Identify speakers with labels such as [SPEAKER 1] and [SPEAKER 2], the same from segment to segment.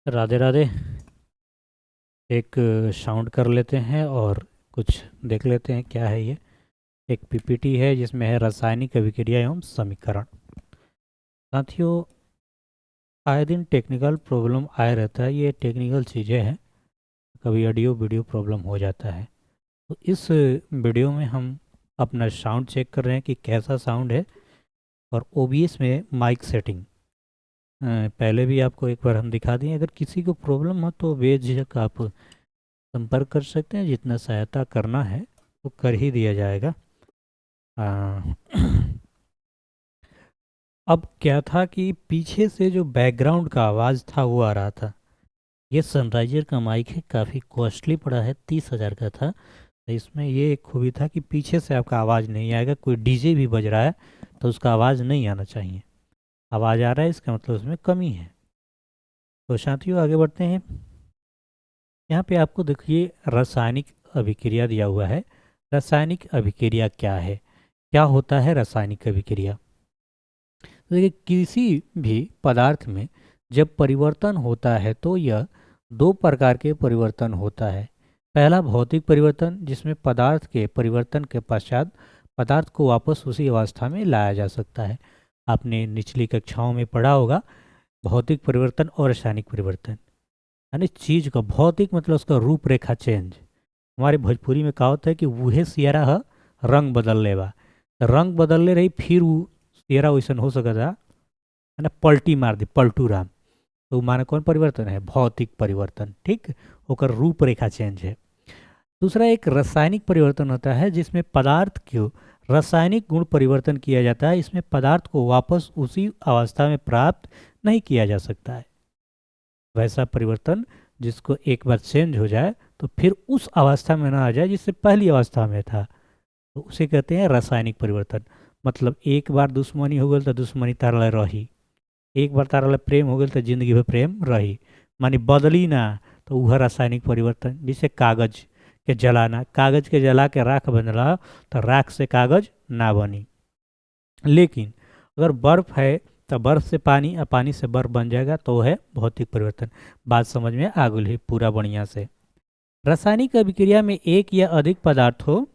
[SPEAKER 1] राधे राधे। एक साउंड कर लेते हैं और कुछ देख लेते हैं क्या है ये। एक पीपीटी है जिसमें है रासायनिक अभिक्रिया एवं समीकरण। साथियों, आए दिन टेक्निकल प्रॉब्लम आए रहता है, ये टेक्निकल चीज़ें हैं, कभी ऑडियो वीडियो प्रॉब्लम हो जाता है। तो इस वीडियो में हम अपना साउंड चेक कर रहे हैं कि कैसा साउंड है, और ओबीएस में माइक सेटिंग पहले भी आपको एक बार हम दिखा दिए। अगर किसी को प्रॉब्लम हो तो बेझिझक आप संपर्क कर सकते हैं, जितना सहायता करना है वो कर ही दिया जाएगा। आ, अब क्या था कि पीछे से जो बैकग्राउंड का आवाज़ था वो आ रहा था। ये सनराइजर का माइक है, काफ़ी कॉस्टली पड़ा है, 30,000 का था। तो इसमें ये एक खूबी था कि पीछे से आपका आवाज़ नहीं आएगा। कोई डीजे भी बज रहा है तो उसका आवाज़ नहीं आना चाहिए। आवाज़ आ रहा है इसका मतलब उसमें कमी है। तो साथियों, आगे बढ़ते हैं। यहाँ पे आपको देखिए रासायनिक अभिक्रिया दिया हुआ है। रासायनिक अभिक्रिया क्या है, क्या होता है रासायनिक अभिक्रिया? तो देखिए, किसी भी पदार्थ में जब परिवर्तन होता है तो यह दो प्रकार के परिवर्तन होता है। पहला भौतिक परिवर्तन, जिसमें पदार्थ के परिवर्तन के पश्चात पदार्थ को वापस उसी अवस्था में लाया जा सकता है। आपने निचली कक्षाओं में पढ़ा होगा भौतिक परिवर्तन और रासायनिक परिवर्तन। यानी चीज का भौतिक मतलब उसका रूपरेखा चेंज। हमारे भोजपुरी में कहावत है कि वूहे सियरा ह रंग बदल लेवा। तो रंग बदल ले रही, फिर वो सियरा वैसन हो सकता है ना, पलटी मार दी, पलटू राम। तो माने कौन परिवर्तन है? भौतिक परिवर्तन। ठीक, होकर रूपरेखा चेंज है। दूसरा एक रासायनिक परिवर्तन होता है, जिसमें पदार्थ को रासायनिक गुण परिवर्तन किया जाता है। इसमें पदार्थ को वापस उसी अवस्था में प्राप्त नहीं किया जा सकता है। वैसा परिवर्तन जिसको एक बार चेंज हो जाए तो फिर उस अवस्था में ना आ जाए जिससे पहली अवस्था में था, तो उसे कहते हैं रासायनिक परिवर्तन। मतलब एक बार दुश्मनी हो गई तो दुश्मनी तारा रही, एक बार तारा प्रेम हो गई तो जिंदगी भर प्रेम रही, मानी बदली ना। तो वह रासायनिक परिवर्तन। जैसे कागज के जलाना, कागज के जला के राख बनला तो राख से कागज ना बनी। लेकिन अगर बर्फ है तो बर्फ से पानी और पानी से बर्फ बन जाएगा, तो है भौतिक परिवर्तन। बात समझ में आ गई पूरा बढ़िया से। रासायनिक अभिक्रिया में एक या अधिक पदार्थों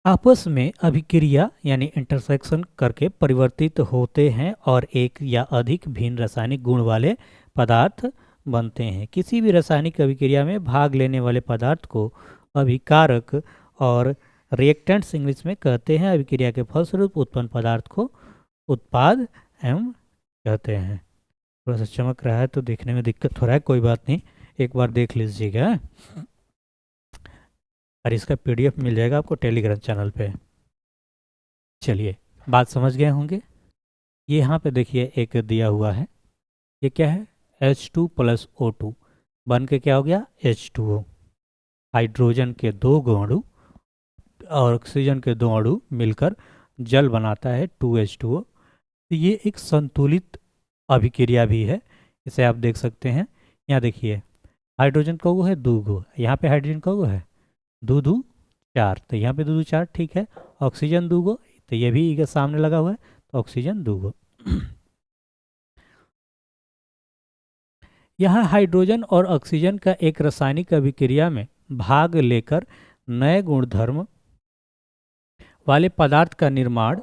[SPEAKER 1] आपस में अभिक्रिया यानी इंटरसेक्शन करके परिवर्तित होते हैं और एक या अधिक भिन्न रासायनिक गुण वाले पदार्थ बनते हैं। किसी भी रासायनिक अभिक्रिया में भाग लेने वाले पदार्थ को अभिकारक और रिएक्टेंट्स इंग्लिश में कहते हैं। अभिक्रिया के फलस्वरूप उत्पन्न पदार्थ को उत्पाद एवं कहते हैं। थोड़ा सा चमक रहा है तो देखने में दिक्कत हो रहा है, कोई बात नहीं, एक बार देख लीजिएगा। और इसका पीडीएफ मिल जाएगा आपको टेलीग्राम चैनल पे। चलिए, बात समझ गए होंगे। ये यहाँ पे देखिए एक दिया हुआ है, ये क्या है? H2 + O2 बन के क्या हो गया? H2O। हाइड्रोजन के दो अणु और ऑक्सीजन के दो अणु मिलकर जल बनाता है 2H2O। तो ये एक संतुलित अभिक्रिया भी है, इसे आप देख सकते हैं। यहाँ देखिए हाइड्रोजन का वो है दो गो, यहाँ पे हाइड्रोजन का वो है दो दो चार, तो यहाँ पे दो दो चार, ठीक है। ऑक्सीजन दो गो, तो ये भी इधर सामने लगा हुआ है, तो ऑक्सीजन दो गो। यहाँ हाइड्रोजन और ऑक्सीजन का एक रासायनिक अभिक्रिया में भाग लेकर नए गुणधर्म वाले पदार्थ का निर्माण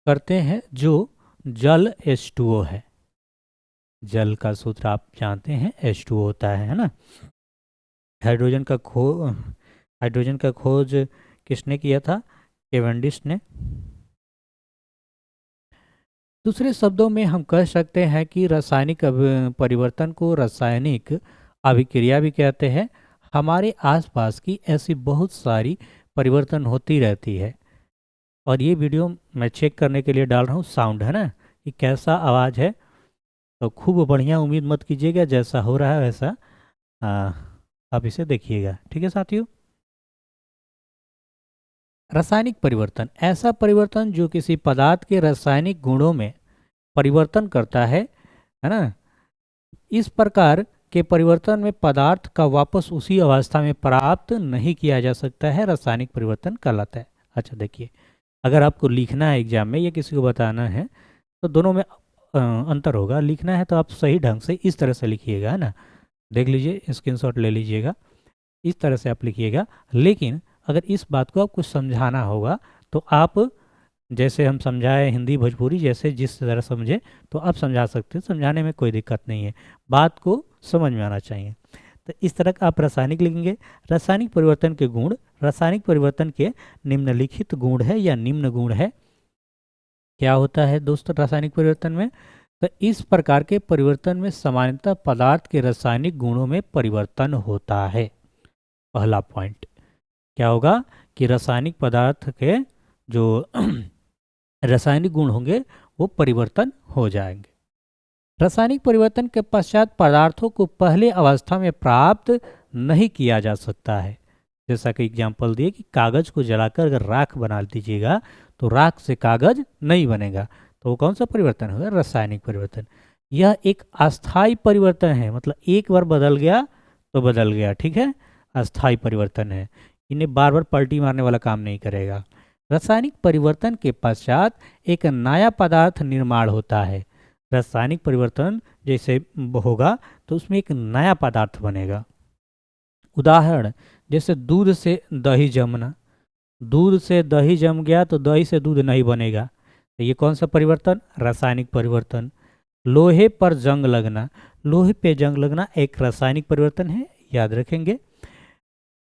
[SPEAKER 1] करते हैं, जो जल H2O है। जल का सूत्र आप जानते हैं, H2O होता है ना। हाइड्रोजन का हाइड्रोजन का खोज किसने किया था? केवेंडिश ने। दूसरे शब्दों में हम कह सकते हैं कि रासायनिक परिवर्तन को रासायनिक अभिक्रिया भी कहते हैं। हमारे आसपास की ऐसी बहुत सारी परिवर्तन होती रहती है, और ये वीडियो मैं चेक करने के लिए डाल रहा हूँ। साउंड है ना, कि कैसा आवाज़ है, तो खूब बढ़िया, उम्मीद मत कीजिएगा, जैसा हो रहा है वैसा आप इसे देखिएगा। ठीक है साथियों। रासायनिक परिवर्तन ऐसा परिवर्तन जो किसी पदार्थ के रासायनिक गुणों में परिवर्तन करता है ना। इस प्रकार के परिवर्तन में पदार्थ का वापस उसी अवस्था में प्राप्त नहीं किया जा सकता है, रासायनिक परिवर्तन कहलाता है। अच्छा देखिए, अगर आपको लिखना है एग्जाम में या किसी को बताना है, तो दोनों में अंतर होगा। लिखना है तो आप सही ढंग से इस तरह से लिखिएगा, है ना। देख लीजिए, स्क्रीनशॉट ले लीजिएगा, इस तरह से आप लिखिएगा। लेकिन अगर इस बात को आपको समझाना होगा तो आप, जैसे हम समझाए हिंदी भोजपुरी जैसे जिस तरह समझे तो आप समझा सकते हैं, समझाने में कोई दिक्कत नहीं है, बात को समझ में आना चाहिए। तो इस तरह का आप रासायनिक लिखेंगे। रासायनिक परिवर्तन के गुण, रासायनिक परिवर्तन के निम्नलिखित गुण है या निम्न गुण है। क्या होता है दोस्तों रासायनिक परिवर्तन में? तो इस प्रकार के परिवर्तन में सामान्यतः पदार्थ के रासायनिक गुणों में परिवर्तन होता है। पहला पॉइंट क्या होगा कि रासायनिक पदार्थ के जो रासायनिक गुण होंगे वो परिवर्तन हो जाएंगे। रासायनिक परिवर्तन के पश्चात पदार्थों को पहले अवस्था में प्राप्त नहीं किया जा सकता है। जैसा कि एग्जाम्पल दिए कि कागज को जलाकर अगर राख बना दीजिएगा तो राख से कागज नहीं बनेगा, तो वो कौन सा परिवर्तन होगा? रासायनिक परिवर्तन। यह एक अस्थायी परिवर्तन है, मतलब एक बार बदल गया तो बदल गया, ठीक है, अस्थायी परिवर्तन है, इन्हें बार बार पलटी मारने वाला काम नहीं करेगा। रासायनिक परिवर्तन के पश्चात एक नया पदार्थ निर्माण होता है। रासायनिक परिवर्तन जैसे होगा तो उसमें एक नया पदार्थ बनेगा। उदाहरण जैसे दूध से दही जमना, दूध से दही जम गया तो दही से दूध नहीं बनेगा, तो ये कौन सा परिवर्तन? रासायनिक परिवर्तन। लोहे पर जंग लगना, लोहे पे जंग लगना एक रासायनिक परिवर्तन है, याद रखेंगे।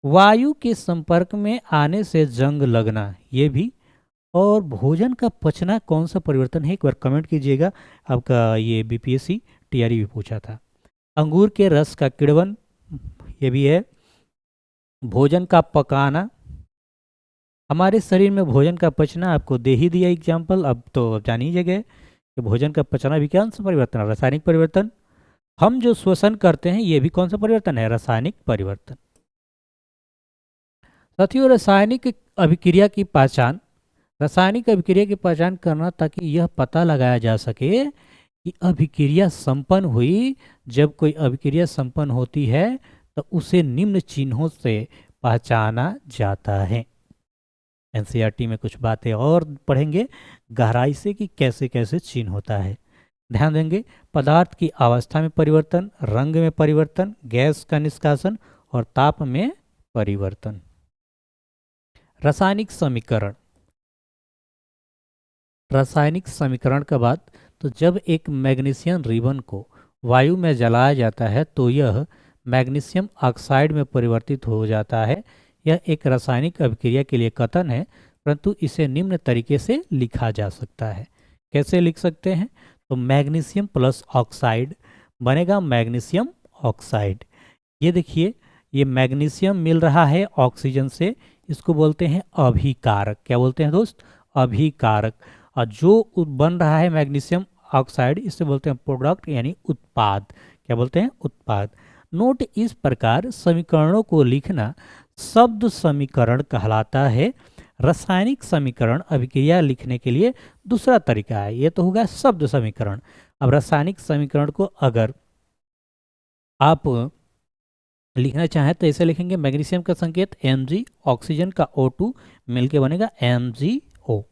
[SPEAKER 1] वायु के संपर्क में आने से जंग लगना, ये भी। और भोजन का पचना कौन सा परिवर्तन है? एक बार कमेंट कीजिएगा, आपका ये बीपीएससी टीआरई भी पूछा था। अंगूर के रस का किण्वन, ये भी है। भोजन का पकाना, हमारे शरीर में भोजन का पचना आपको दे ही दिया एग्जाम्पल, अब तो जान ही गए कि भोजन का पचना भी कौन सा परिवर्तन है? रासायनिक परिवर्तन। हम जो श्वसन करते हैं ये भी कौन सा परिवर्तन है? रासायनिक परिवर्तन। साथियों, रासायनिक अभिक्रिया की पहचान, रासायनिक अभिक्रिया की पहचान करना ताकि यह पता लगाया जा सके कि अभिक्रिया संपन्न हुई। जब कोई अभिक्रिया संपन्न होती है तो उसे निम्न चिन्हों से पहचाना जाता है। एनसीईआरटी में कुछ बातें और पढ़ेंगे गहराई से कि कैसे कैसे चिन्ह होता है। ध्यान देंगे, पदार्थ की अवस्था में परिवर्तन, रंग में परिवर्तन, गैस का निष्कासन और ताप में परिवर्तन। रासायनिक समीकरण, रासायनिक समीकरण का बात, तो जब एक मैग्नीशियम रिबन को वायु में जलाया जाता है तो यह मैग्नीशियम ऑक्साइड में परिवर्तित हो जाता है। यह एक रासायनिक अभिक्रिया के लिए कथन है, परंतु इसे निम्न तरीके से लिखा जा सकता है। कैसे लिख सकते हैं? तो मैग्नीशियम प्लस ऑक्साइड बनेगा मैग्नीशियम ऑक्साइड। ये देखिए, ये मैग्नीशियम मिल रहा है ऑक्सीजन से, इसको बोलते हैं अभिकारक। क्या बोलते हैं दोस्त? अभिकारक। और जो बन रहा है मैग्नीशियम ऑक्साइड, इससे बोलते हैं प्रोडक्ट यानी उत्पाद। क्या बोलते हैं? उत्पाद। नोट, इस प्रकार समीकरणों को लिखना शब्द समीकरण कहलाता है। रासायनिक समीकरण अभिक्रिया लिखने के लिए दूसरा तरीका है, ये तो होगा शब्द समीकरण। अब रासायनिक समीकरण को अगर आप लिखना चाहें तो ऐसे लिखेंगे, मैग्नीशियम का संकेत Mg, ऑक्सीजन का O2 मिलके बनेगा MgO,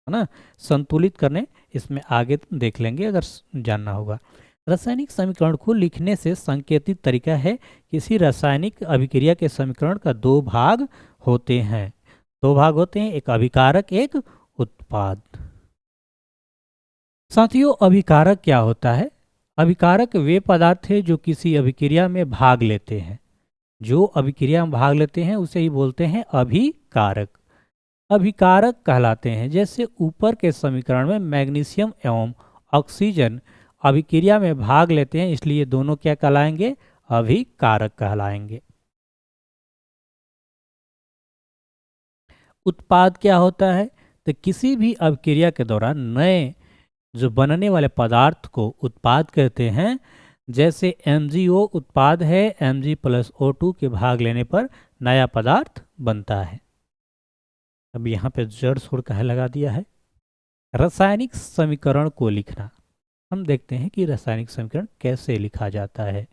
[SPEAKER 1] है ना। संतुलित करने इसमें आगे देख लेंगे अगर जानना होगा। रासायनिक समीकरण को लिखने से संकेतित तरीका है, किसी रासायनिक अभिक्रिया के समीकरण का दो भाग होते हैं। दो भाग होते हैं, एक अभिकारक, एक उत्पाद। साथियों, अभिकारक क्या होता है? अभिकारक वे पदार्थ हैं जो किसी अभिक्रिया में भाग लेते हैं। जो अभिक्रिया में भाग लेते हैं उसे ही बोलते हैं अभिकारक। अभिकारक कहलाते हैं, जैसे ऊपर के समीकरण में मैग्नीशियम एवं ऑक्सीजन अभिक्रिया में भाग लेते हैं, इसलिए दोनों क्या कहलाएंगे? अभिकारक कहलाएंगे। उत्पाद क्या होता है? तो किसी भी अभिक्रिया के दौरान नए जो बनने वाले पदार्थ को उत्पाद कहते हैं। जैसे MgO उत्पाद है, Mg प्लस O2 के भाग लेने पर नया पदार्थ बनता है। अब यहाँ पे जड़ सोड़ कहे लगा दिया है। रासायनिक समीकरण को लिखना, हम देखते हैं कि रासायनिक समीकरण कैसे लिखा जाता है।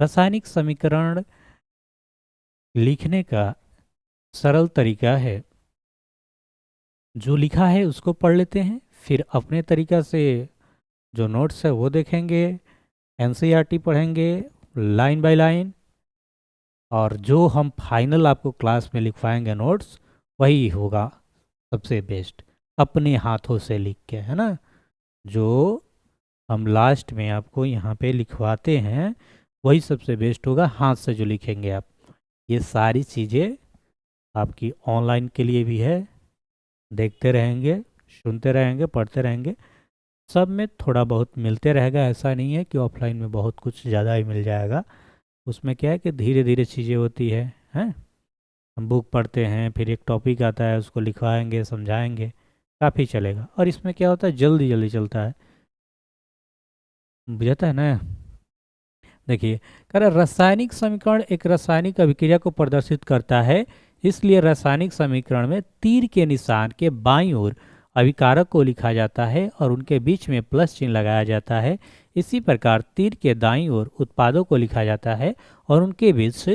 [SPEAKER 1] रासायनिक समीकरण लिखने का सरल तरीका है, जो लिखा है उसको पढ़ लेते हैं, फिर अपने तरीका से जो नोट्स है वो देखेंगे, एनसीईआरटी पढ़ेंगे लाइन बाय लाइन, और जो हम फाइनल आपको क्लास में लिखवाएंगे नोट्स वही होगा सबसे बेस्ट, अपने हाथों से लिख के, है ना। जो हम लास्ट में आपको यहाँ पे लिखवाते हैं वही सबसे बेस्ट होगा, हाथ से जो लिखेंगे आप। ये सारी चीज़ें आपकी ऑनलाइन के लिए भी है, देखते रहेंगे, सुनते रहेंगे, पढ़ते रहेंगे, सब में थोड़ा बहुत मिलते रहेगा। ऐसा नहीं है कि ऑफलाइन में बहुत कुछ ज़्यादा ही मिल जाएगा। उसमें क्या है कि धीरे धीरे चीज़ें होती है, हैं। हम बुक पढ़ते हैं, फिर एक टॉपिक आता है, उसको लिखवाएंगे, समझाएंगे, काफ़ी चलेगा। और इसमें क्या होता है, जल्दी जल्दी चलता है, बुझाता है ना। देखिए, कह रहा रासायनिक समीकरण एक रासायनिक अभिक्रिया को प्रदर्शित करता है, इसलिए रासायनिक समीकरण में तीर के निशान के बाईं ओर अभिकारक को लिखा जाता है और उनके बीच में प्लस चिन्ह लगाया जाता है। इसी प्रकार तीर के दाईं ओर उत्पादों को लिखा जाता है और उनके बीच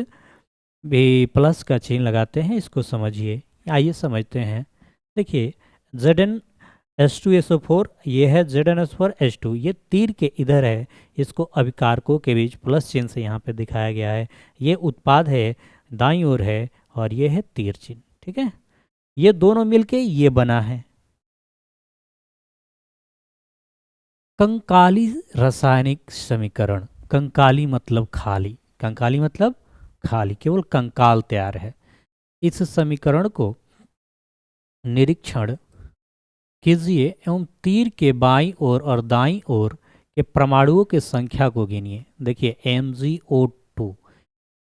[SPEAKER 1] भी प्लस का चिन्ह लगाते हैं। इसको समझिए, आइए समझते हैं। देखिए, Zn H2SO4 ये है, ZnS4H2, ये तीर के इधर है, इसको अभिकारकों के बीच प्लस चिन्ह से यहाँ पे दिखाया गया है। ये उत्पाद है, दाईं ओर है, और ये है तीर चिन्ह, ठीक है। ये दोनों मिलके ये बना है कंकाली रासायनिक समीकरण। कंकाली मतलब खाली, कंकाली मतलब खाली, केवल कंकाल तैयार है। इस समीकरण को निरीक्षण कीजिए एवं तीर के बाईं ओर और दाईं ओर के परमाणुओं की संख्या को गिनिए। देखिए MgO2,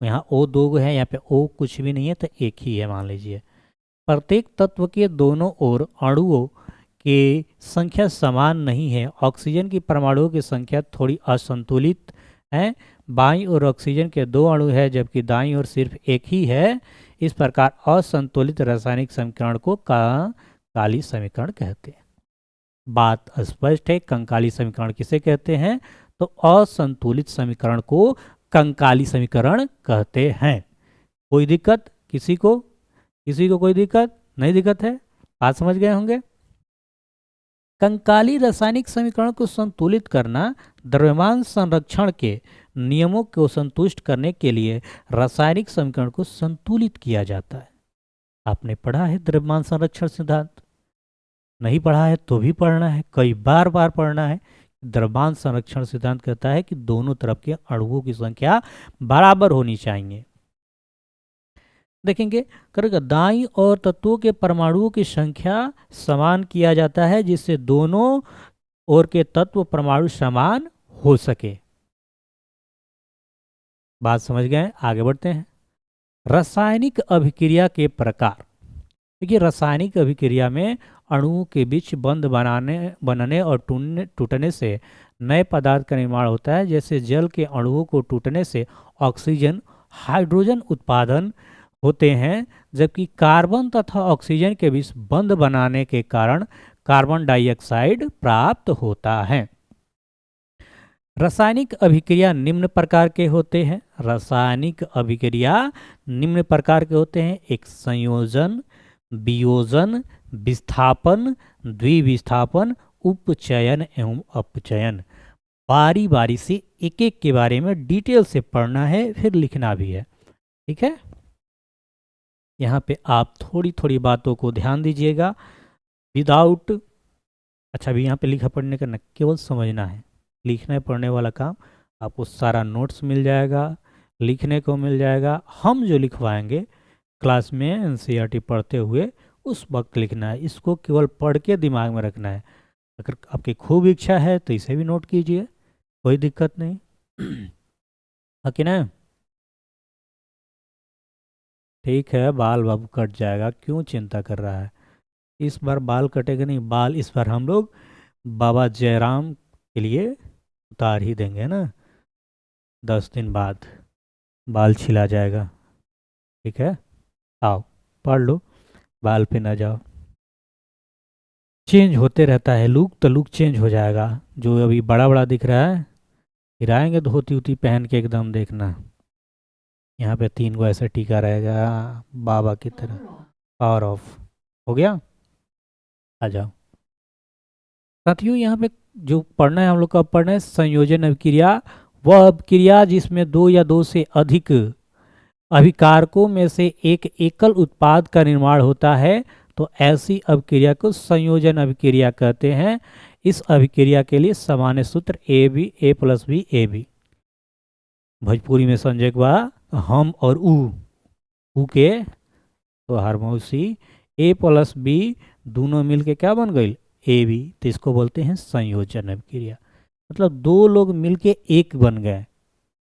[SPEAKER 1] यहाँ O दो है, यहाँ पे O कुछ भी नहीं है तो एक ही है मान लीजिए। प्रत्येक तत्व के दोनों ओर अणुओं की संख्या समान नहीं है। ऑक्सीजन की परमाणुओं की संख्या थोड़ी असंतुलित है। बाईं ओर ऑक्सीजन के 2 अणु है जबकि दाईं ओर सिर्फ एक ही है। इस प्रकार असंतुलित रासायनिक समीकरण को कंकाली समीकरण कहते हैं। बात स्पष्ट है, कंकाली समीकरण किसे कहते हैं, तो असंतुलित समीकरण को कंकाली समीकरण कहते हैं। कोई दिक्कत किसी को, किसी को कोई दिक्कत नहीं, दिक्कत है, बात समझ गए होंगे। कंकाली रासायनिक समीकरण को संतुलित करना द्रव्यमान संरक्षण के नियमों को संतुष्ट करने के लिए रासायनिक समीकरण को संतुलित किया जाता है। आपने पढ़ा है द्रव्यमान संरक्षण सिद्धांत, नहीं पढ़ा है तो भी पढ़ना है, कई बार पढ़ना है। द्रव्यमान संरक्षण सिद्धांत कहता है कि दोनों तरफ के अणुओं की संख्या बराबर होनी चाहिए। देखेंगे करेगा दाईं और तत्वों के परमाणुओं की संख्या समान किया जाता है जिससे दोनों ओर के तत्व परमाणु समान हो सके। बात समझ गए, आगे बढ़ते हैं। रासायनिक अभिक्रिया के प्रकार। देखिए, रासायनिक अभिक्रिया में अणुओं के बीच बंध बनने और टूटने से नए पदार्थ का निर्माण होता है। जैसे जल के अणुओं को टूटने से ऑक्सीजन हाइड्रोजन उत्पादन होते हैं, जबकि कार्बन तथा ऑक्सीजन के बीच बंध बनाने के कारण कार्बन डाइऑक्साइड प्राप्त होता है। रासायनिक अभिक्रिया निम्न प्रकार के होते हैं। रासायनिक अभिक्रिया निम्न प्रकार के होते हैं। एक संयोजन, वियोजन, विस्थापन, द्विविस्थापन, उपचयन एवं अपचयन। बारी बारी से एक एक के बारे में डिटेल से पढ़ना है, फिर लिखना भी है, ठीक है। यहाँ पे आप थोड़ी थोड़ी बातों को ध्यान दीजिएगा। विदाउट, अच्छा अभी यहाँ पे लिखा पढ़ने का न, केवल समझना है, लिखने पढ़ने वाला काम आपको सारा नोट्स मिल जाएगा, लिखने को मिल जाएगा। हम जो लिखवाएंगे क्लास में एनसीईआरटी पढ़ते हुए उस वक्त लिखना है, इसको केवल पढ़ के दिमाग में रखना है। अगर आपकी खूब इच्छा है तो इसे भी नोट कीजिए, कोई दिक्कत नहीं है कि ना। ठीक है, बाल बाबू कट जाएगा, क्यों चिंता कर रहा है। इस बार बाल कटेगा नहीं, बाल इस बार हम लोग बाबा जयराम के लिए उतार ही देंगे ना, 10 दिन बाद बाल छिला जाएगा, ठीक है। आओ पढ़ लो, बाल पे ना जाओ। चेंज होते रहता है लुक, तो लुक चेंज हो जाएगा। जो अभी बड़ा बड़ा दिख रहा है, फिर आएंगे धोती उती पहन के एकदम, देखना यहाँ पे 3 गो ऐसा टीका रहेगा बाबा की तरह। पावर ऑफ हो गया, आ जाओ साथियों। यहाँ पे जो पढ़ना है हम लोग का पढ़ना है संयोजन अभिक्रिया। वह अभिक्रिया जिसमें दो या दो से अधिक अभिकारकों में से एक एकल उत्पाद का निर्माण होता है, तो ऐसी अभिक्रिया को संयोजन अभिक्रिया कहते हैं। इस अभिक्रिया के लिए सामान्य सूत्र A+B भोजपुरी में संजय के बाद हम और उ के तो हारमौसी A+B दोनों मिलके क्या बन गई AB, तो इसको बोलते हैं संयोजन अभिक्रिया। मतलब दो लोग मिलके एक बन गए,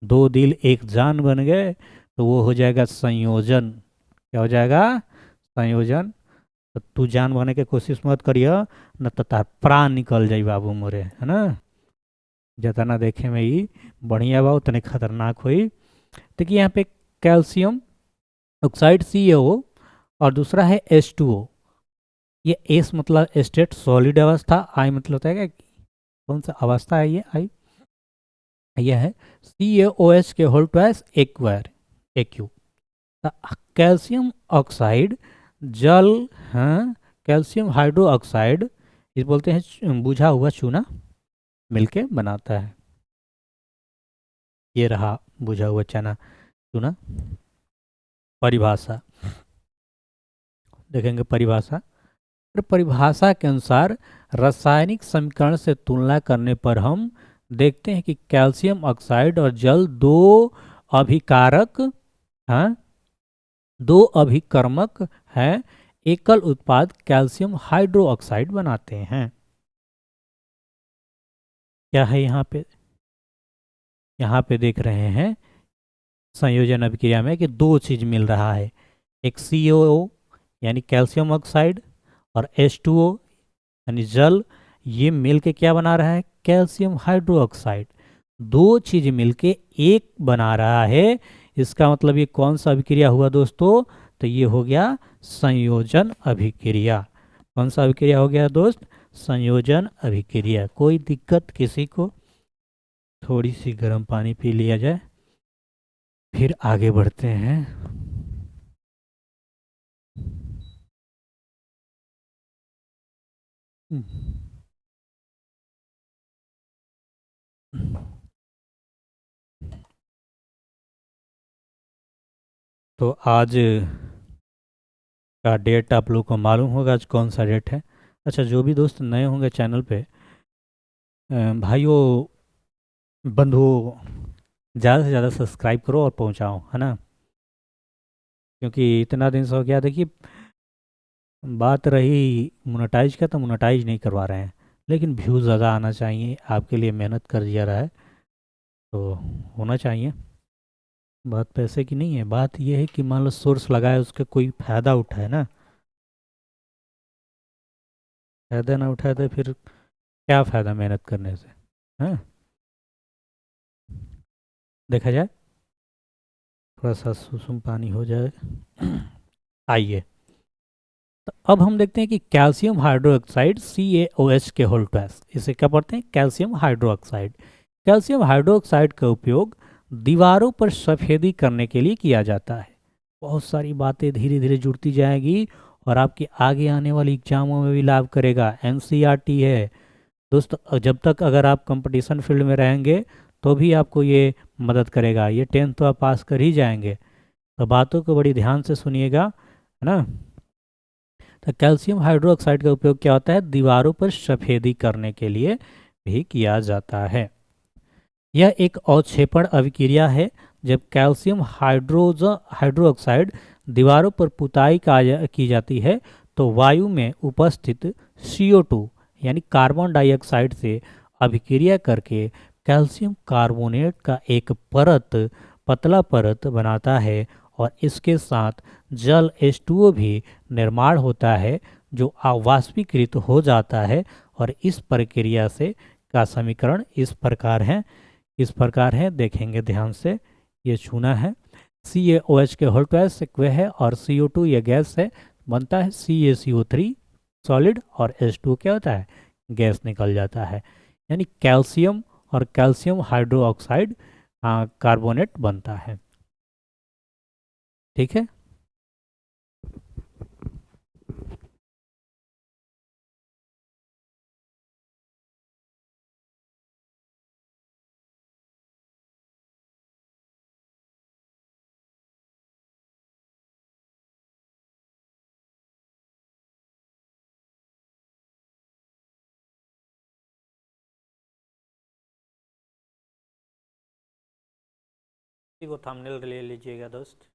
[SPEAKER 1] दो दिल एक जान बन गए, तो वो हो जाएगा संयोजन। क्या हो जाएगा? संयोजन। तो तू जान बनने की कोशिश मत करियो, न तो तार प्राण निकल जाई बाबू मोरे, है ना। जितना देखे में ही बढ़िया बा उतने खतरनाक हुई। देखिए यहाँ पे कैल्शियम ऑक्साइड CaO और दूसरा है H2O। ये एस मतलब स्टेट सॉलिड अवस्था, आई मतलब होता है क्या, कौन सा अवस्था है ये आई, यह है CaOH के whole twice acquire AQ। Calcium oxide जल, हाँ, कैल्शियम हाइड्रो ऑक्साइड इस बोलते हैं बुझा हुआ चूना मिलके बनाता है। ये रहा बुझा हुआ चूना। परिभाषा देखेंगे। परिभाषा, परिभाषा के अनुसार रासायनिक समीकरण से तुलना करने पर हम देखते हैं कि कैल्शियम ऑक्साइड और जल दो अभिकारक, हाँ, दो अभिकर्मक हैं, एकल उत्पाद कैल्शियम हाइड्रो ऑक्साइड बनाते हैं। क्या है यहाँ पे देख रहे हैं संयोजन अभिक्रिया में कि दो चीज मिल रहा है, एक CaO यानी कैल्शियम ऑक्साइड और H2O यानी जल, ये मिल के क्या बना रहा है कैल्शियम हाइड्रो ऑक्साइड। दो चीज मिलके एक बना रहा है, इसका मतलब ये कौन सा अभिक्रिया हुआ दोस्तों, तो ये हो गया संयोजन अभिक्रिया। कौन सा अभिक्रिया हो गया दोस्त? संयोजन अभिक्रिया। कोई दिक्कत किसी को? थोड़ी सी गर्म पानी पी लिया जाए फिर आगे बढ़ते हैं। तो आज का डेट आप लोग को मालूम होगा, आज कौन सा डेट है। अच्छा, जो भी दोस्त नए होंगे चैनल पे, भाइयों बंधुओं, ज़्यादा से ज़्यादा सब्सक्राइब करो और पहुंचाओ, है ना, क्योंकि इतना दिन से हो गया। देखिए बात रही मोनेटाइज का, तो मोनेटाइज नहीं करवा रहे हैं, लेकिन व्यूज़ ज़्यादा आना चाहिए, आपके लिए मेहनत कर दिया रहा है तो होना चाहिए। बात पैसे की नहीं है, बात यह है कि मान लो सोर्स लगाए उसका कोई फ़ायदा उठाए ना, फ़ायदा ना उठाए तो फिर क्या फ़ायदा मेहनत करने से, हाँ। देखा जाए, थोड़ा सा सुसुम पानी हो जाए। आइए, तो अब हम देखते हैं कि कैल्शियम हाइड्रोक्साइड CaOH के होल ट्वाइस, इसे क्या पढ़ते हैं कैल्शियम हाइड्रोक्साइड। कैल्शियम हाइड्रोक्साइड का उपयोग दीवारों पर सफ़ेदी करने के लिए किया जाता है। बहुत सारी बातें धीरे धीरे जुड़ती जाएगी और आपके आगे आने वाली एग्जामों में भी लाभ करेगा। NCERT है दोस्तों, जब तक अगर आप कंपटीशन फील्ड में रहेंगे तो भी आपको ये मदद करेगा। ये 10th तो आप पास कर ही जाएंगे, तो बातों को बड़ी ध्यान से सुनिएगा, है ना। तो कैल्शियम हाइड्रोक्साइड का उपयोग क्या होता है, दीवारों पर सफेदी करने के लिए भी किया जाता है। यह एक अवक्षेपण अभिक्रिया है। जब कैल्शियम हाइड्रोक्साइड दीवारों पर पुताई की जाती है, तो वायु में उपस्थित CO2 यानी कार्बन डाइऑक्साइड से अभिक्रिया करके कैल्शियम कार्बोनेट का एक पतला परत बनाता है और इसके साथ जल H2O भी निर्माण होता है, जो अवाष्पीकृत हो जाता है। और इस प्रक्रिया से का समीकरण इस प्रकार है, देखेंगे ध्यान से। ये चूना है, CaOH के होल ट्वाइस वह है, और CO2 ये गैस है, बनता है CaCO3 सॉलिड, और H2 क्या होता है, गैस निकल जाता है। यानी कैल्शियम और कैल्शियम हाइड्रोक्साइड कार्बोनेट बनता है। ठीक है। इसी को थंबनेल ले लीजिएगा दोस्त।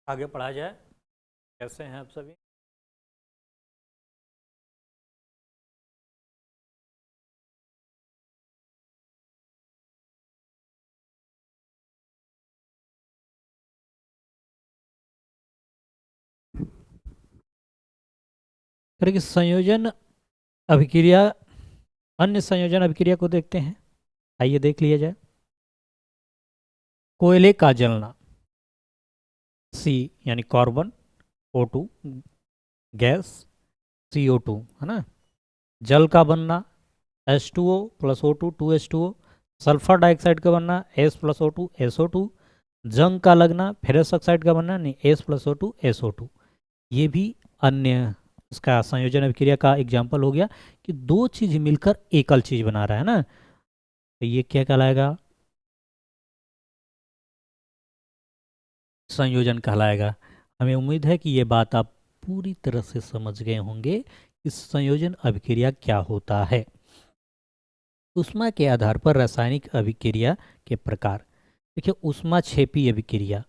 [SPEAKER 1] आगे पढ़ा जाए। कैसे हैं आप सभी? फिर संयोजन अभिक्रिया, अन्य संयोजन अभिक्रिया को देखते हैं। आइए देख लिया जाए। कोयले का जलना, सी यानी कार्बन, O2 गैस, CO2 है ना। जल का बनना H2O plus O2 2H2O। Sulphur dioxide का बनना S प्लस O2 SO2। जंग का लगना फेरस ऑक्साइड का बनना नहीं S प्लस O2 SO2। ये भी अन्य इसका संयोजन अभिक्रिया का एग्जाम्पल हो गया कि दो चीज मिलकर एकल चीज बना रहा है ना। तो ये क्या कहलाएगा? संयोजन कहलाएगा। हमें उम्मीद है कि ये बात आप पूरी तरह से समझ गए होंगे कि संयोजन अभिक्रिया क्या होता है। ऊष्मा के आधार पर रासायनिक अभिक्रिया के प्रकार। देखिए ऊष्मा छेपी अभिक्रिया,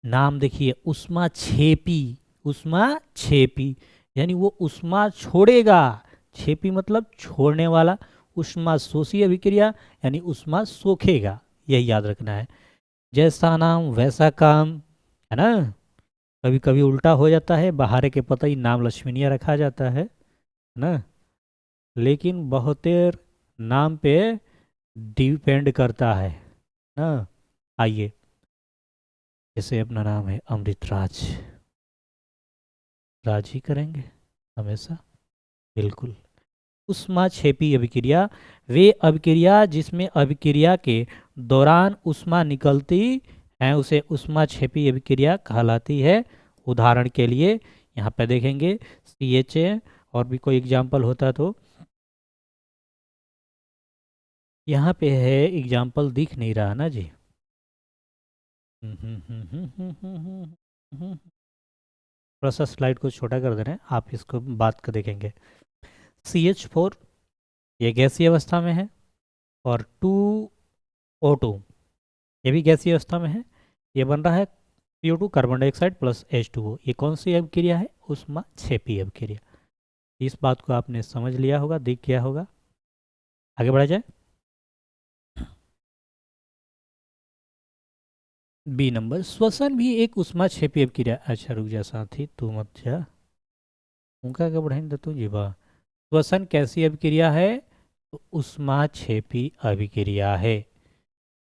[SPEAKER 1] नाम देखिए ऊष्मा छेपी। ऊष्मा छेपी यानी वो ऊष्मा छोड़ेगा, छेपी मतलब छोड़ने वाला। ऊष्मा शोषी अभिक्रिया यानी ऊष्मा सोखेगा, यही याद रखना है। जैसा नाम वैसा काम, है ना। कभी कभी उल्टा हो जाता है, बहारे के पता ही नाम लक्ष्मीनिया रखा जाता है ना। लेकिन बहुतेर नाम पे डिपेंड करता है ना। आइए, जैसे अपना नाम है अमृतराज, राज ही करेंगे हमेशा, बिल्कुल। ऊष्मा छेपी अभिक्रिया वे अभिक्रिया जिसमें अभिक्रिया के दौरान ऊष्मा निकलती है उसे ऊष्मा छेपी अभिक्रिया कहलाती है। उदाहरण के लिए यहाँ पे देखेंगे CHA, और भी कोई एग्जाम्पल होता तो। यहाँ पे है एग्जाम्पल, दिख नहीं रहा ना जी। थोड़ा सा स्लाइड को छोटा कर दे रहे हैं, आप इसको बात कर देखेंगे। CH4 ये गैसीय अवस्था में है, और 2O2 ये भी गैसीय अवस्था में है। ये बन रहा है CO2 carbon dioxide plus H2O। ये कौन सी अभिक्रिया है? ऊष्मा छेपी अभिक्रिया। इस बात को आपने समझ लिया होगा, दिख गया होगा। आगे बढ़ा जाए। बी नंबर, श्वसन भी एक ऊष्मा छेपी अभिक्रिया। अच्छा रुक जा साथी, तू मत जा, उनका क्या बढ़ाई तू जी बा। श्वसन कैसी अभिक्रिया है? तो ऊष्मा छेपी अभिक्रिया है।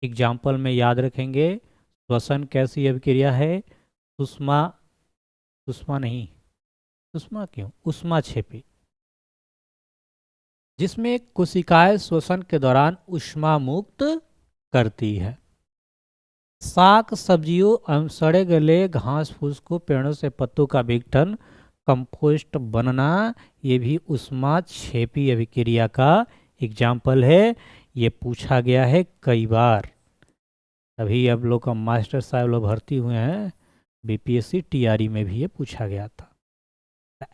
[SPEAKER 1] एग्जाम्पल में याद रखेंगे, श्वसन कैसी अभिक्रिया है? ऊष्मा, ऊष्मा नहीं, ऊष्मा क्यों, ऊष्मा छेपी, जिसमें कोशिकाएं श्वसन के दौरान ऊष्मा मुक्त करती है। साग सब्जियों एवं सड़े गले घास फूस को पेड़ों से पत्तों का विघटन, कंपोस्ट बनना, ये भी ऊष्मा छेपी अभिक्रिया का एग्जाम्पल है। ये पूछा गया है कई बार। अभी अब लोग का मास्टर साहब लोग भर्ती हुए हैं BPSC TRE में भी ये पूछा गया था।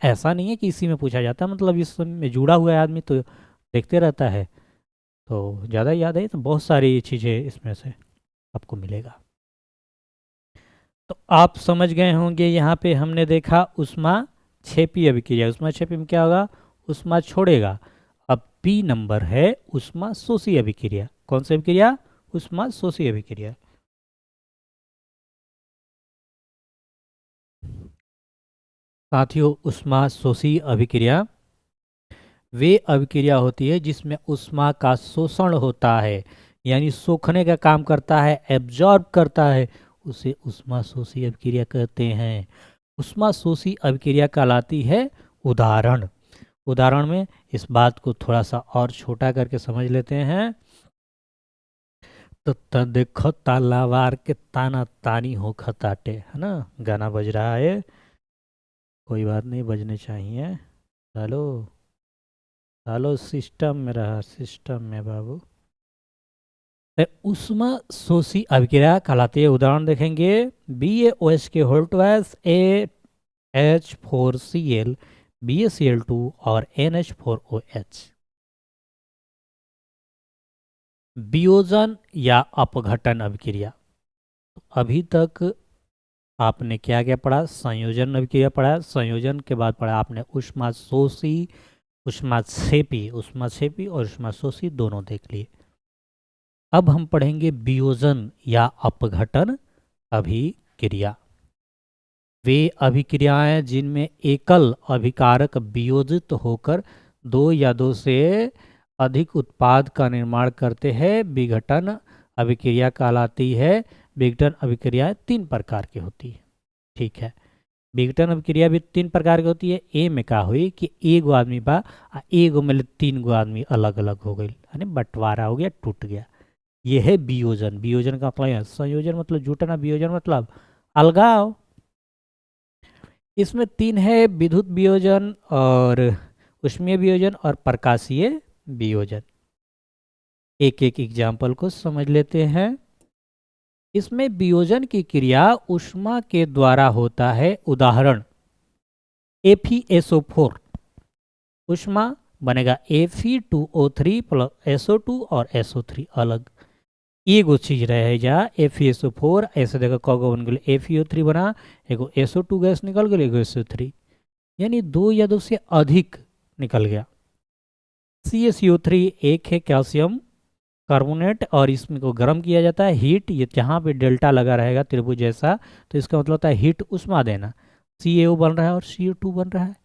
[SPEAKER 1] ऐसा नहीं है कि इसी में पूछा जाता, मतलब इस में जुड़ा हुआ है आदमी तो देखते रहता है तो ज़्यादा याद है। तो बहुत सारी चीज़ें इसमें से आपको मिलेगा। तो आप समझ गए होंगे, यहाँ पे हमने देखा ऊष्मा छेपी अभिक्रिया। ऊष्मा छेपी में क्या होगा? ऊष्मा छोड़ेगा। अब बी नंबर है ऊष्मा शोषी अभिक्रिया। कौन सी अभिक्रिया? ऊष्मा शोषी अभिक्रिया। साथियों, ऊष्मा शोषी अभिक्रिया वे अभिक्रिया होती है जिसमें ऊष्मा का शोषण होता है, यानी सोखने का काम करता है, एब्जॉर्ब करता है, उसे ऊष्मा शोषी अभिक्रिया कहते हैं। ऊष्मा शोषी अभिक्रिया कहलाती है। उदाहरण, उदाहरण में इस बात को थोड़ा सा और छोटा करके समझ लेते हैं। तो देखो तालावार के ताना तानी हो खताटे, है ना, गाना बज रहा है। कोई बात नहीं, बजने चाहिए। हेलो, हेलो, सिस्टम में रहा, सिस्टम में बाबू। ऊष्मा शोषी अभिक्रिया कहलाती है। उदाहरण देखेंगे, BaOH के होल्टवाइज AH4Cl, BaCl2 और NH4OH। वियोजन या अपघटन अभिक्रिया। अभी तक आपने क्या क्या पढ़ा? संयोजन अभिक्रिया पढ़ा, संयोजन के बाद पढ़ा आपने ऊष्माशोषी, ऊष्माक्षेपी और ऊष्माशोषी दोनों देख लिए। अब हम पढ़ेंगे वियोजन या अपघटन अभिक्रिया। वे अभिक्रियाएं जिनमें एकल अभिकारक वियोजित होकर दो या दो से अधिक उत्पाद का निर्माण करते हैं, विघटन अभिक्रिया कहलाती है। विघटन अभिक्रियाएं तीन प्रकार की होती है। ठीक है, विघटन अभिक्रिया भी तीन प्रकार की होती है। ए में का हुई कि एगो आदमी बा आ एगो में तीन गो आदमी अलग अलग हो गई, यानी बंटवारा हो गया, टूट गया। ये है वियोजन। वियोजन का मतलब है संयोजन, मतलब जुटना, वियोजन मतलब अलगाव। इसमें तीन है, विद्युत वियोजन और ऊष्मीय वियोजन और प्रकाशीय वियोजन। एक एक एग्जाम्पल को समझ लेते हैं। इसमें वियोजन की क्रिया ऊष्मा के द्वारा होता है। उदाहरण FeSO4, ऊष्मा बनेगा Fe2O3 प्लस SO2 और SO3 अलग। एगो चीज रहे जा FeSO4, ऐसे देखो कगो बन गए FeO3 बना, एगो SO2 गैस निकल गई, एगो SO3, यानी दो या दो से अधिक निकल गया। CaCO3 एक है कैल्शियम कार्बोनेट और इसमें को गर्म किया जाता है, हीट, ये जहाँ पे डेल्टा लगा रहेगा त्रिभुज जैसा, तो इसका मतलब होता है हीट, उष्मा देना। CaO बन रहा है और CO2 बन रहा है,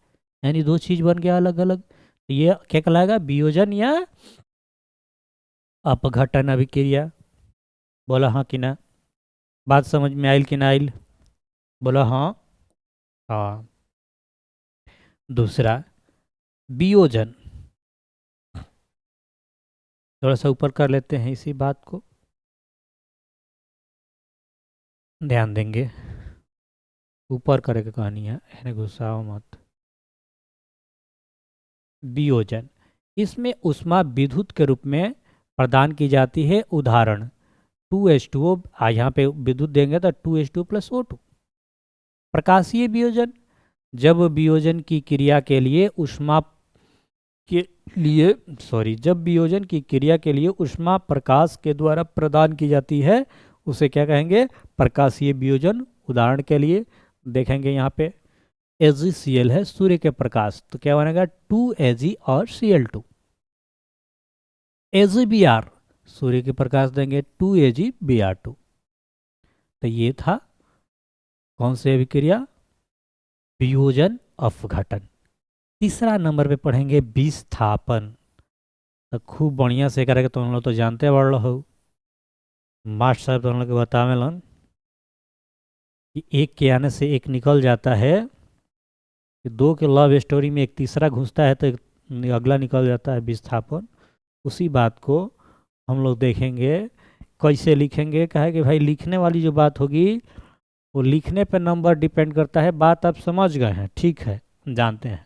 [SPEAKER 1] यानी दो चीज बन गया अलग अलग। तो ये क्या कहलाएगा? वियोजन या अपघटन अभिक्रिया। बोला हाँ कि ना? बात समझ में आयल कि ना आयल? बोला हाँ। हाँ, दूसरा वियोजन, थोड़ा सा ऊपर कर लेते हैं इसी बात को, ध्यान देंगे। ऊपर करे की कहानी है, इन्हें गुस्साओ मत। वियोजन, इसमें ऊष्मा विद्युत के रूप में प्रदान की जाती है। उदाहरण 2H2O, यहाँ पे विद्युत देंगे तो 2H2O प्लस O2। प्रकाशीय वियोजन, जब वियोजन की क्रिया के लिए ऊष्मा के लिए जब वियोजन की क्रिया के लिए ऊष्मा प्रकाश के द्वारा प्रदान की जाती है, उसे क्या कहेंगे? प्रकाशीय वियोजन। उदाहरण के लिए देखेंगे यहाँ पे AgCl है, सूर्य के प्रकाश, तो क्या बनेगा? 2Ag और Cl2। AgBr, सूर्य के प्रकाश देंगे 2AgBr2। तो ये था कौन सी अभिक्रिया? वियोजन अपघटन। तीसरा नंबर पे पढ़ेंगे विस्थापन। तो खूब बढ़िया से करेगा, तो हम लोग तो जानते बढ़ हो, मास्टर साहब तो हम लोग के बतावेलन कि एक के आने से एक निकल जाता है, कि दो के लव स्टोरी में एक तीसरा घुसता है तो एक अगला निकल जाता है, विस्थापन। उसी बात को हम लोग देखेंगे कैसे लिखेंगे। कहे कि भाई लिखने वाली जो बात होगी वो लिखने पे नंबर डिपेंड करता है, बात आप समझ गए हैं, ठीक है, जानते हैं,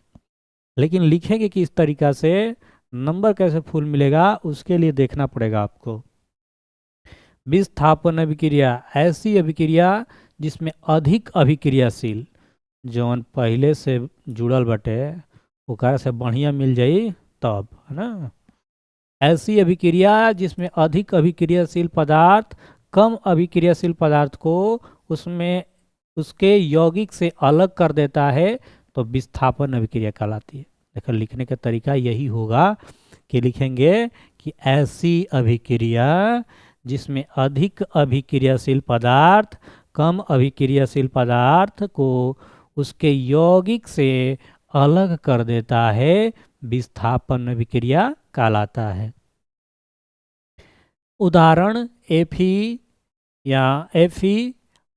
[SPEAKER 1] लेकिन लिखेंगे किस तरीका से, नंबर कैसे फुल मिलेगा, उसके लिए देखना पड़ेगा आपको। विस्थापन अभिक्रिया, ऐसी अभिक्रिया जिसमें अधिक अभिक्रियाशील जौन पहले से जुड़ल बटे ओकरा से बढ़िया मिल जाई तब, है ना। ऐसी अभिक्रिया जिसमें अधिक अभिक्रियाशील पदार्थ कम अभिक्रियाशील पदार्थ को उसमें उसके यौगिक से अलग कर देता है, तो विस्थापन अभिक्रिया कहलाती है। देखो लिखने का तरीका यही होगा कि लिखेंगे कि ऐसी अभिक्रिया जिसमें अधिक अभिक्रियाशील पदार्थ कम अभिक्रियाशील पदार्थ को उसके यौगिक से अलग कर देता है, विस्थापन अभिक्रिया कहलाता है। उदाहरण Fe या Fe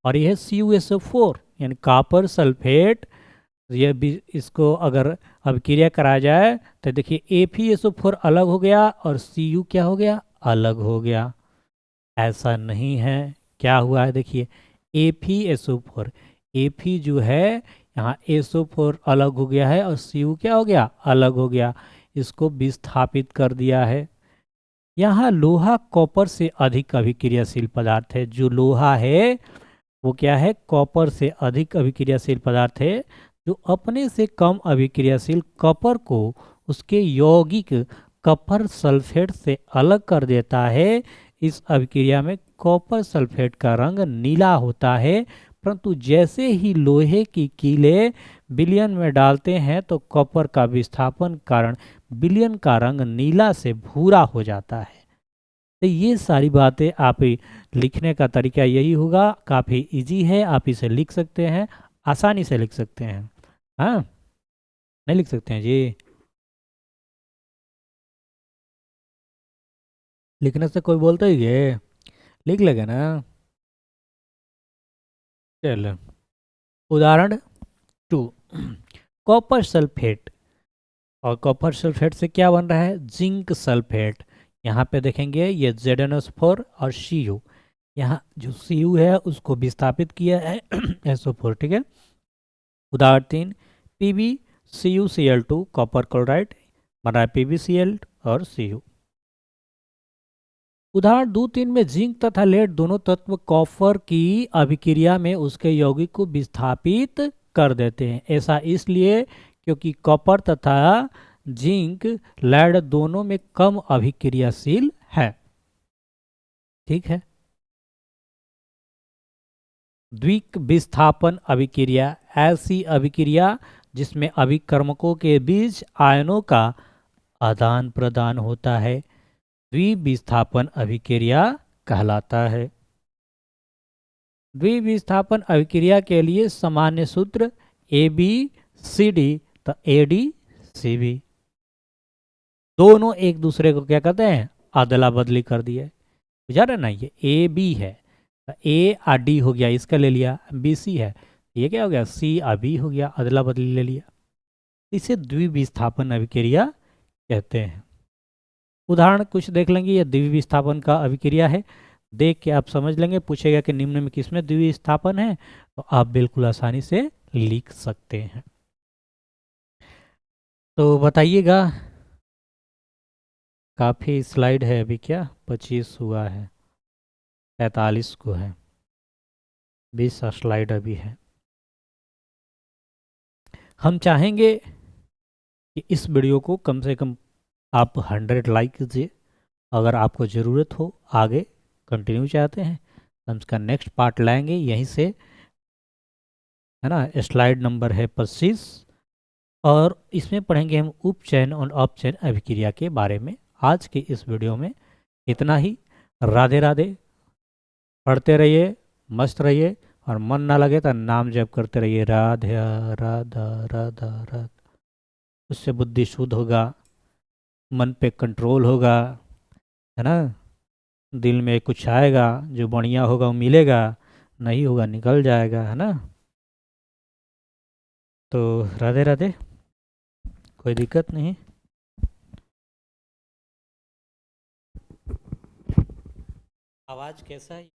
[SPEAKER 1] और यह CuSO4 यानी कॉपर सल्फेट, ये भी इसको अगर अभिक्रिया कराया जाए तो देखिए FeSO4 अलग हो गया और Cu क्या हो गया? अलग हो गया। ऐसा नहीं है, क्या हुआ है? देखिए FeSO4, Fe जो है यहाँ SO4 अलग हो गया है और Cu क्या हो गया? अलग हो गया, इसको विस्थापित कर दिया है। यहाँ लोहा कॉपर से अधिक अभिक्रियाशील पदार्थ है। जो लोहा है वो क्या है? कॉपर से अधिक अभिक्रियाशील पदार्थ है, जो अपने से कम अभिक्रियाशील कॉपर को उसके यौगिक कॉपर सल्फेट से अलग कर देता है। इस अभिक्रिया में कॉपर सल्फेट का रंग नीला होता है, परंतु जैसे ही लोहे की कीलें विलयन में डालते हैं तो कॉपर का विस्थापन कारण विलयन का रंग नीला से भूरा हो जाता है। तो ये सारी बातें आप लिखने का तरीका यही होगा, काफ़ी इजी है, आप इसे लिख सकते हैं, आसानी से लिख सकते हैं। हाँ, नहीं लिख सकते हैं जी? लिखने से कोई बोलता ही है, लिख लेगा ना। चलो, उदाहरण 2, कॉपर सल्फेट। और कॉपर सल्फेट से क्या बन रहा है? Zinc sulphate. यहाँ पे देखेंगे ये ZnO4 और Cu। यहाँ जो Cu है उसको विस्थापित किया है SO4, ठीक है। उदाहरण 3, PbCuCl2 कॉपर क्लोराइड बन रहा है PbCl और Cu। उदाहरण 2-3 में जिंक तथा लेड दोनों तत्व कॉपर की अभिक्रिया में उसके यौगिक को विस्थापित कर देते हैं। ऐसा इसलिए क्योंकि कॉपर तथा जिंक लेड दोनों में कम अभिक्रियाशील है। ठीक है। द्विक विस्थापन अभिक्रिया ऐसी अभिक्रिया जिसमें अभिकर्मकों के बीच आयनों का आदान प्रदान होता है, द्विविस्थापन अभिक्रिया कहलाता है। द्विविस्थापन अभिक्रिया के लिए सामान्य सूत्र ABCD तो ADCB। दोनों एक दूसरे को क्या कहते हैं? अदला बदली कर दिए। बुझा रहे ना? ये AB है तो A और D हो गया, इसका ले लिया। BC है, ये क्या हो गया? C और B हो गया, अदला बदली ले लिया। इसे द्विविस्थापन अभिक्रिया कहते हैं। उदाहरण कुछ देख लेंगे, ये द्विविस्थापन का अभिक्रिया है, देख के आप समझ लेंगे। पूछेगा कि निम्न में किसमें द्विविस्थापन है, तो आप बिल्कुल आसानी से लिख सकते हैं। तो बताइएगा, काफ़ी स्लाइड है अभी, क्या 25 हुआ है, 45 को है, 20 स्लाइड अभी है। हम चाहेंगे कि इस वीडियो को कम से कम आप 100 लाइक कीजिए। अगर आपको ज़रूरत हो, आगे कंटिन्यू चाहते हैं, हम इसका नेक्स्ट पार्ट लाएंगे यहीं से, है ना। स्लाइड नंबर है 25 और इसमें पढ़ेंगे हम उपचयन और अपचयन अभिक्रिया के बारे में। आज के इस वीडियो में इतना ही। राधे राधे। पढ़ते रहिए, मस्त रहिए, और मन ना लगे तो नाम जप करते रहिए, राधे राधा राधा राधा। उससे बुद्धि शुद्ध होगा, मन पे कंट्रोल होगा, है ना। दिल में कुछ आएगा, जो बढ़िया होगा वो मिलेगा, नहीं होगा निकल जाएगा, है ना। तो राधे राधे, कोई दिक्कत नहीं। आवाज़ कैसा है?